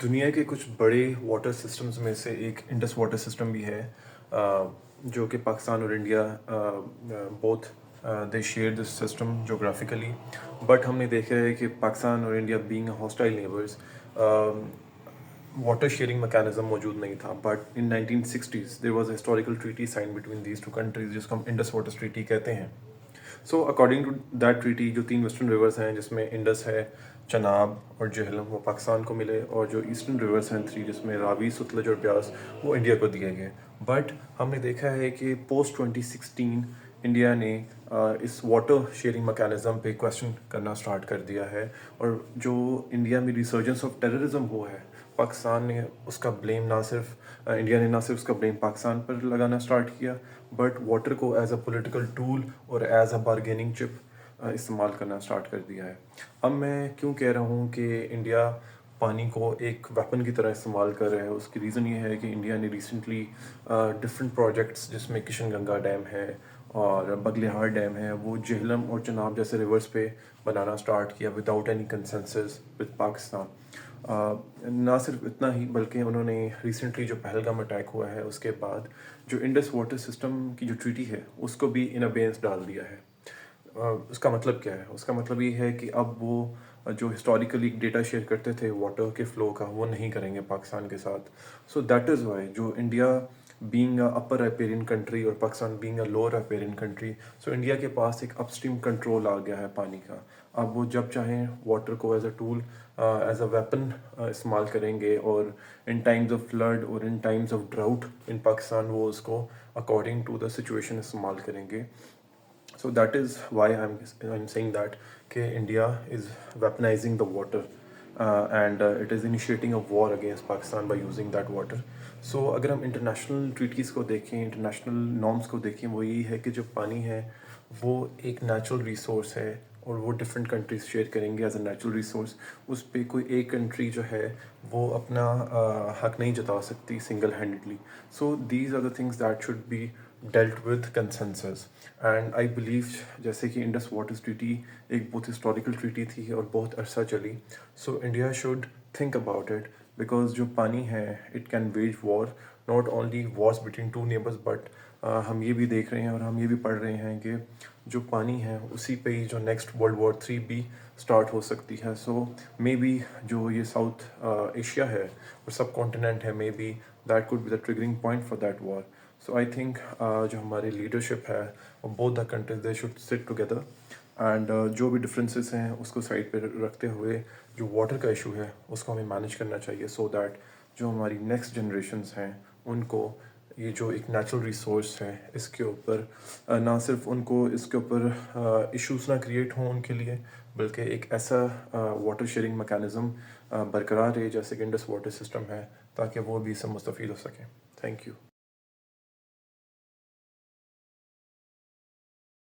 दुनिया के कुछ बड़े वाटर सिस्टम्स में से एक इंडस वाटर सिस्टम भी है, जो कि पाकिस्तान और India both they share this system geographically. But हमने देखा है कि पाकिस्तान और India being hostile neighbours, water sharing mechanism मौजूद नहीं था। But in 1960s there was a historical treaty sign between these two countries, जिसको हम इंडस वाटर ट्रीटी कहते हैं। So according to that treaty, जो तीन वेस्टर्न रिवर्स हैं जिसमें इंडस है, चनाब और जेहलम, वो पाकिस्तान को मिले, और जो ईस्टर्न रिवर्स हैं थ्री, जिसमें रावी, सतलज और ब्यास, वो इंडिया को दिए गए। बट हमने देखा है कि पोस्ट 2016 इंडिया ने इस वाटर शेयरिंग मैकेनिज्म पे क्वेश्चन करना स्टार्ट कर दिया है, और जो इंडिया में रिसर्जेंस ऑफ टेररिज्म हुआ है, पाकिस्तान ने उसका ब्लेम ना सिर्फ इंडिया ने ना सिर्फ उसका ब्लेम पाकिस्तान पर लगाना स्टार्ट किया, बट वाटर को एज अ पॉलिटिकल टूल और एज अ बारगेनिंग चिप इस्तेमाल करना स्टार्ट कर दिया है। अब मैं क्यों कह रहा हूँ कि इंडिया पानी को एक वेपन की तरह इस्तेमाल कर रहा है, उसकी रीज़न ये है कि इंडिया ने रिसेंटली डिफरेंट प्रोजेक्ट्स, जिसमें किशन गंगा डैम है और बगलिहार डैम है, वो जेहलम और चनाब जैसे रिवर्स पे बनाना स्टार्ट किया without any consensus with Pakistan. ना सिर्फ इतना ही, बल्कि उन्होंने रिसेंटली जो पहलगाम अटैक हुआ है उसके बाद जो इंडस वाटर सिस्टम की जो ट्रीटी है उसको भी इन अबेंस डाल दिया है। उसका मतलब क्या है? उसका मतलब ये है कि अब वो जो हिस्टोरिकली डेटा शेयर करते थे वाटर के फ्लो का, वो नहीं करेंगे पाकिस्तान के साथ। सो दैट इज़ वाई जो India being a upper riparian country और Pakistan being a lower riparian country, so India के पास एक अपस्ट्रीम कंट्रोल आ गया है पानी का। अब वो जब चाहें वाटर को as a tool, as a weapon इस्तेमाल करेंगे, और इन टाइम्स ऑफ फ्लड और in times of drought in Pakistan वो उसको अकॉर्डिंग टू द सिचुएशन इस्तेमाल करेंगे। So that is why I'm saying that India is weaponizing the water, and it is initiating a war against Pakistan by using that water. So अगर हम international treaties को देखें, international norms को देखें, वो यही है कि जो पानी है वो एक नेचुरल रिसोर्स है, और वो डिफरेंट कंट्रीज शेयर करेंगे एज अ नेचुरल रिसोर्स। उस पर कोई एक कंट्री जो है वो अपना हक नहीं जता सकती single handedly. So these are the things that should be dealt with consensus. And I believe, जैसे कि इंडस वाटर ट्रीटी एक बहुत हिस्टोरिकल ट्रीटी थी और बहुत अरसा चली, so India should think about it, because जो पानी है it can veg war, not only Wars between two neighbours, but हम ये भी देख रहे हैं और हम ये भी पढ़ रहे हैं कि जो पानी है उसी पे ही जो नेक्स्ट वर्ल्ड वॉर 3 भी स्टार्ट हो सकती है। सो मे बी जो ये साउथ एशिया है और सब कॉन्टिनेंट है, may be that could be the triggering point for that war. So I think जो हमारी लीडरशिप है, both the countries they should sit together, and जो भी डिफरेंसेस हैं उसको साइड पे रखते हुए जो वाटर का इशू है उसको हमें मैनेज करना चाहिए, सो दैट जो हमारी नेक्स्ट जनरेशन्स हैं उनको ये जो एक नेचुरल रिसोर्स है इसके ऊपर ना सिर्फ उनको इसके ऊपर इश्यूज ना क्रिएट हों उनके लिए, बल्कि एक ऐसा वाटर शेयरिंग मैकेनिज़्म बरकरार रहे जैसे कि इंडस वाटर सिस्टम है, ताकि वो भी इससे मुस्तफ़ीद हो सकें। Thank you.